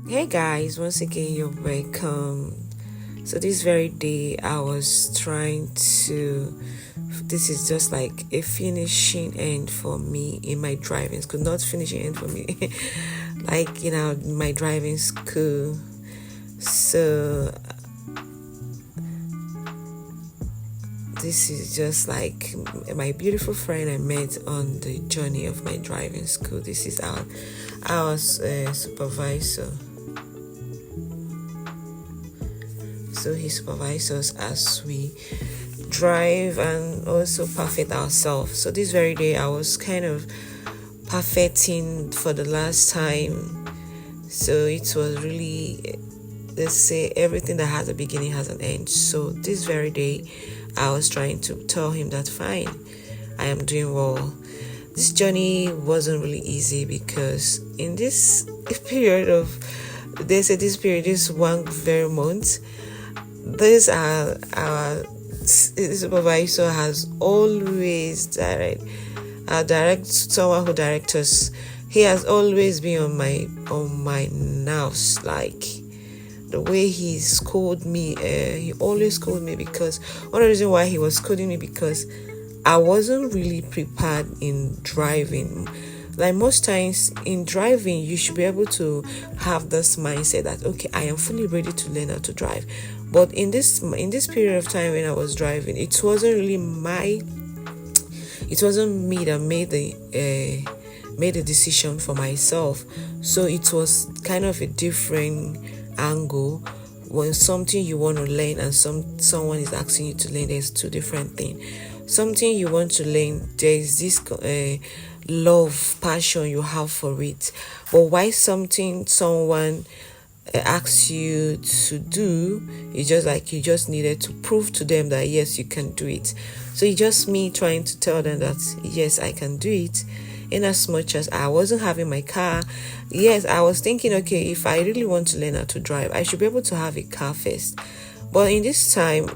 Hey guys, once again you're welcome. So this very day I was trying to this is just like a finishing end for me in my driving school. Not finishing end for me. like, my driving school. So this is just like my beautiful friend I met on the journey of my driving school. This is our supervisor. So he supervises us as we drive and also perfect ourselves. So this very day I was kind of perfecting for the last time. So it was really, let's say, everything that has a beginning has an end. So this very day I was trying to tell him that fine, I am doing well. This journey wasn't really easy because in this period of, they say this period is one very month, this our supervisor has always direct someone who directs us. He has always been on my nerves. Like the way he scolded me, he always scolded me because one of the reasons why he was scolding me because I wasn't really prepared in driving. Like most times in driving, you should be able to have this mindset that okay, I am fully ready to learn how to drive. But in this period of time when I was driving, it wasn't me that made the decision for myself. So it was kind of a different angle. When something you want to learn and someone is asking you to learn, there's two different things. Something you want to learn, there's this love, passion you have for it. But why something someone asks you to do, it's just like you just needed to prove to them that yes, you can do it. So it's just me trying to tell them that yes, I can do it. In as much as I wasn't having my car, yes, I was thinking, okay, if I really want to learn how to drive, I should be able to have a car first. But in this time,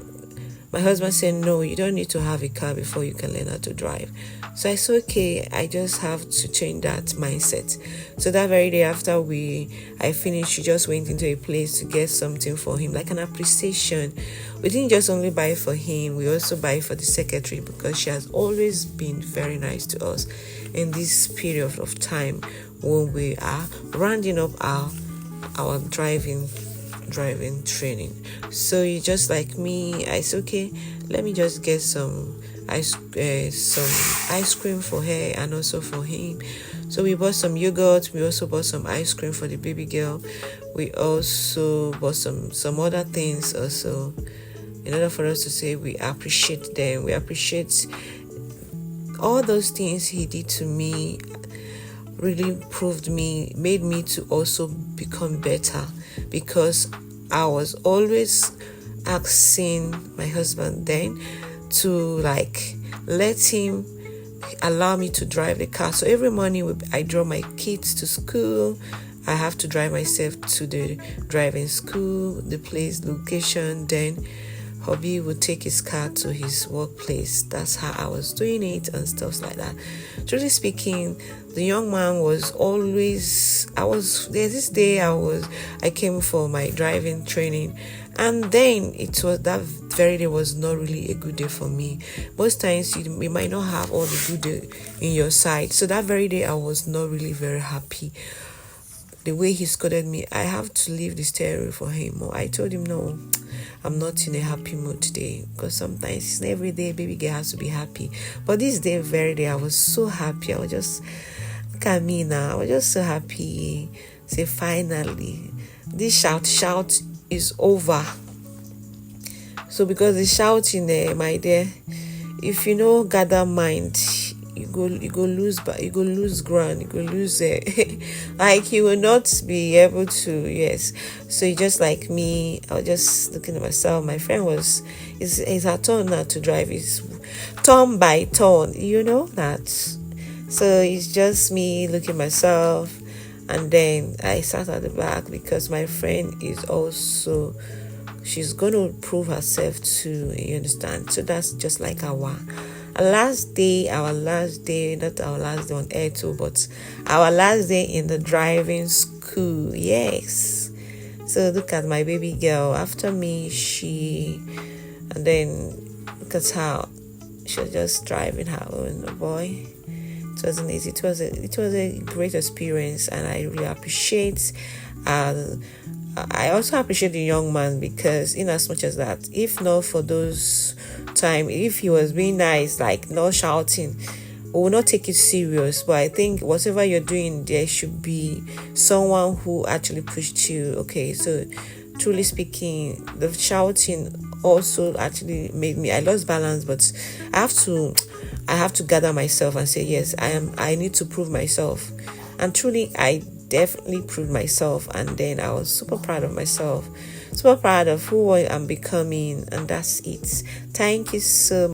my husband said, no, you don't need to have a car before you can learn how to drive. So I said, okay, I just have to change that mindset. So that very day after I finished, we just went into a place to get something for him, like an appreciation. We didn't just only buy for him, we also buy for the secretary because she has always been very nice to us in this period of time when we are rounding up our driving training. So you just like me, I said okay, let me just get some ice cream for her and also for him. So we bought some yogurt, we also bought some ice cream for the baby girl. We also bought some other things also in order for us to say we appreciate them, we appreciate all those things he did to me. Really made me to also become better, because I was always asking my husband then to like let him allow me to drive the car. So every morning I drove my kids to school. I have to drive myself to the driving school, the place location. Then hubby would take his car to his workplace. That's how I was doing it and stuff like that. Truly speaking, the young man was always, there's this day I came for my driving training, and then it was that very day was not really a good day for me. Most times you might not have all the good day in your side. So that very day I was not really very happy. The way he scolded me, I have to leave the steering wheel for him. Or I told him no, I'm not in a happy mood today, because sometimes it's not every day baby girl has to be happy. But this very day I was so happy. I was just, look at me now, I was just so happy. Say finally this shout is over. So because the shouting there, my dear, if you know gather mind, you go lose ground, you go lose like you will not be able to. Yes. So you just like me, I was just looking at myself. My friend it's her turn now to drive. It's turn by turn, you know that. So it's just me looking at myself, and then I sat at the back because my friend is also, she's going to prove herself too, you understand. So that's just like our last day, not our last day on air too, but our last day in the driving school. Yes. So look at my baby girl. After me, and then look at how she was just driving her own boy. It wasn't easy. It was a great experience, and I really appreciate. I also appreciate the young man, because in as much as that, if not for those time, if he was being nice, like not shouting, we will not take it serious. But I think whatever you're doing, there should be someone who actually pushed you. Okay, so truly speaking, the shouting also actually made me, I lost balance, but I have to gather myself and say, yes, I need to prove myself. And truly, I definitely proved myself, and then I was super proud of myself, super proud of who I am becoming, and that's it. Thank you so much.